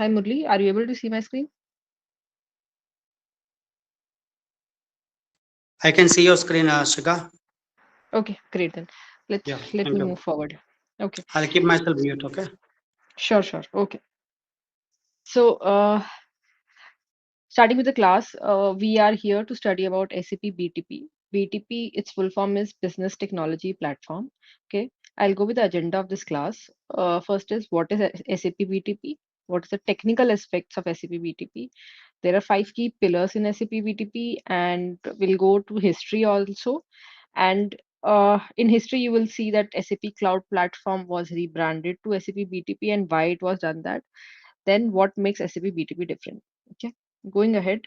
Hi Murli, are you able to see my screen? I can see your screen, Shika. Okay, great then. Let's Yeah, let thank me you. move forward. Okay, I'll keep myself mute, okay? sure. Okay. So, starting with the class, we are here to study about SAP BTP. BTP, its full form is Business Technology Platform. Okay, I'll go with the agenda of this class. First is what is SAP BTP? What is the technical aspects of SAP BTP? There are five key pillars in SAP BTP, and we'll go to history also. And in history, you will see that SAP Cloud Platform was rebranded to SAP BTP and why it was done that. Then, what makes SAP BTP different? Okay, going ahead.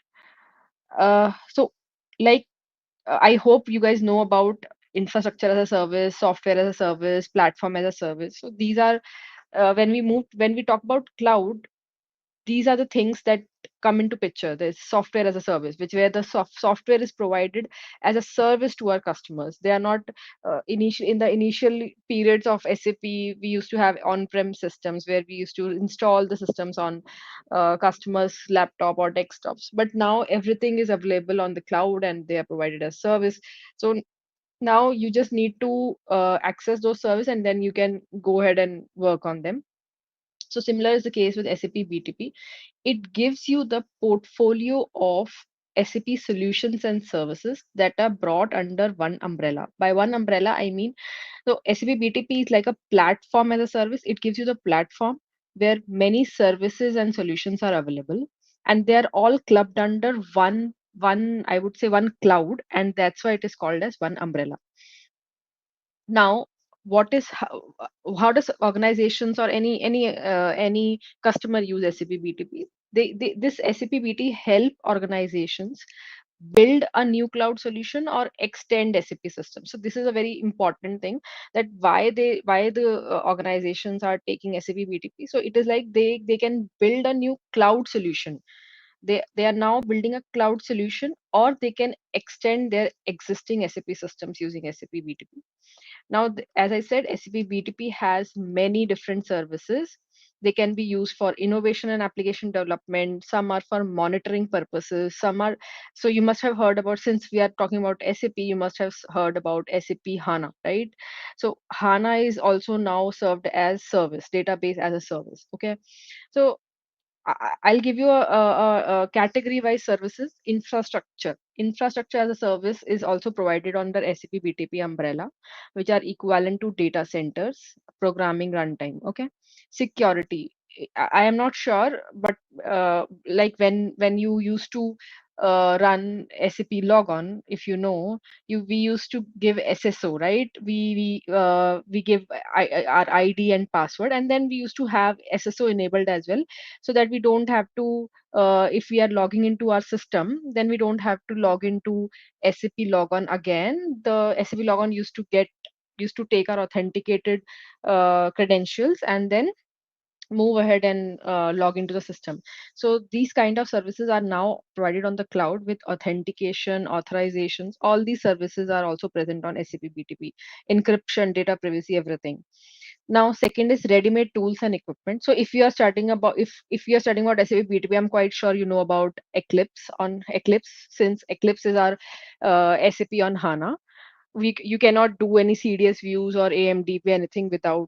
So, like, I hope you guys know about infrastructure as a service, software as a service, platform as a service. So, these are when we talk about cloud, these are the things that come into picture. There's software as a service, which where the software is provided as a service to our customers. They are not initial in the initial periods of SAP. We used to have on-prem systems where we used to install the systems on customers' laptop or desktops. But now everything is available on the cloud and they are provided as service. So now you just need to access those services and then you can go ahead and work on them. So similar is the case with SAP BTP. It gives you the portfolio of SAP solutions and services that are brought under one umbrella. By one umbrella, I mean, so SAP BTP is like a platform as a service. It gives you the platform where many services and solutions are available, and they are all clubbed under one I would say one cloud, and that's why it is called as one umbrella. Now, what is how does organizations or any customer use SAP BTP? This SAP BT help organizations build a new cloud solution or extend SAP system. So this is a very important thing, that why the organizations are taking SAP BTP. So it is like they can build a new cloud solution. They are now building a cloud solution, or they can extend their existing SAP systems using SAP BTP. Now, as I said, SAP BTP has many different services. They can be used for innovation and application development. Some are for monitoring purposes. Some are, so you must have heard about, since we are talking about SAP, you must have heard about SAP HANA, right? So HANA is also now served as service, database as a service. Okay. So I'll give you a category wise services. Infrastructure as a service is also provided under SAP BTP umbrella, which are equivalent to data centers, programming runtime. Okay. Security. I am not sure, but like when you used to run SAP logon, if you know, we used to give SSO, right? We give our ID and password, and then we used to have SSO enabled as well, so that we don't have to if we are logging into our system, then we don't have to log into SAP logon again. The SAP logon used to take our authenticated credentials and then move ahead and log into the system. So these kind of services are now provided on the cloud with authentication, authorizations. All these services are also present on SAP BTP. Encryption, data privacy, everything. Now, second is ready-made tools and equipment. So if you are studying about SAP BTP, I'm quite sure you know about Eclipse. On Eclipse, since Eclipse is our SAP on HANA, you cannot do any CDS views or AMDP anything without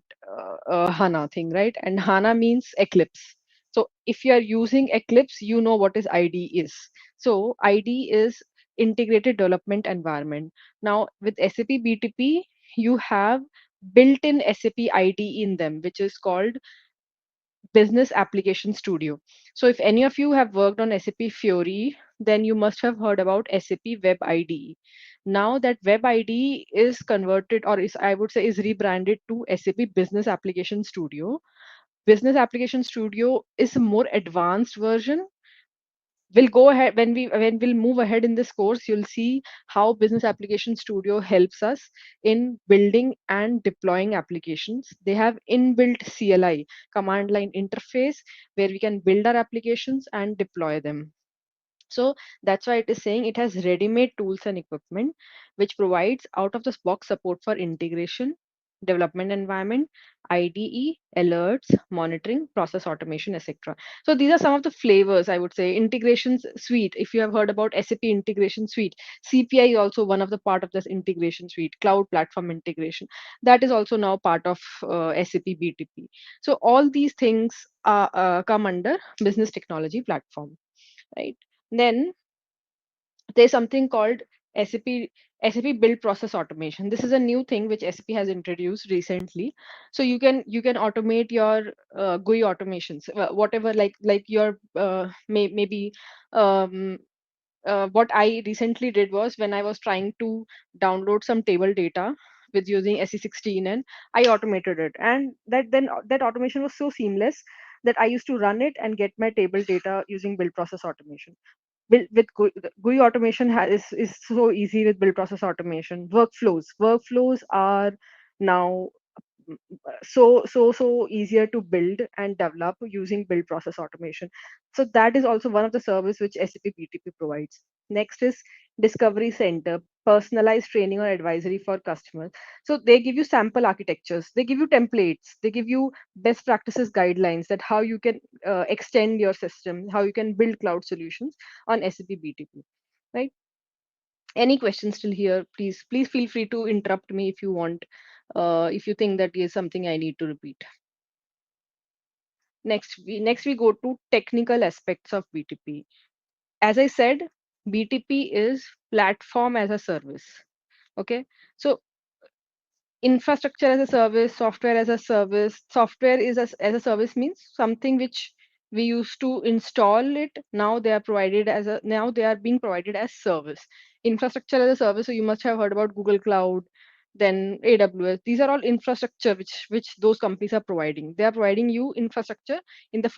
HANA thing, right? And HANA means Eclipse. So if you are using Eclipse, you know what is ID is. So ID is integrated development environment. Now with SAP BTP, you have built-in SAP ID in them, which is called Business Application Studio. So if any of you have worked on SAP Fiori, then you must have heard about SAP Web IDE. Now that Web IDE is converted, or is I would say is rebranded to SAP Business Application Studio. Business Application Studio is a more advanced version. We'll go ahead when we'll move ahead in this course. You'll see how Business Application Studio helps us in building and deploying applications. They have inbuilt CLI, command line interface, where we can build our applications and deploy them. So that's why it is saying it has ready-made tools and equipment, which provides out of the box support for integration, development environment, IDE, alerts, monitoring, process automation, etc. So these are some of the flavors, I would say. Integrations suite. If you have heard about SAP integration suite, CPI is also one of the part of this integration suite. Cloud platform integration, that is also now part of SAP BTP. So all these things come under business technology platform, right? Then there's something called SAP SAP Build Process Automation. This is a new thing which SAP has introduced recently. So you can automate your GUI automations, whatever, like your maybe um, what I recently did was when I was trying to download some table data with using SE16, and I automated it, and that automation was so seamless that I used to run it and get my table data using build process automation. Build with GUI automation is so easy with build process automation. Workflows are now so easier to build and develop using build process automation. So that is also one of the service which SAP BTP provides. Next is discovery center, personalized training or advisory for customers. So they give you sample architectures, they give you templates, they give you best practices guidelines, that how you can extend your system, how you can build cloud solutions on SAP BTP, right? Any questions still here? Please feel free to interrupt me if you want, if you think that is something I need to repeat. Next we go to technical aspects of BTP. As I said, BTP is platform as a service. Okay, so infrastructure as a service, software as a service. Software is as a service means something which we used to install it. Now they are being provided as service. Infrastructure as a service. So you must have heard about Google Cloud, then AWS. These are all infrastructure which those companies are providing. They are providing you infrastructure in the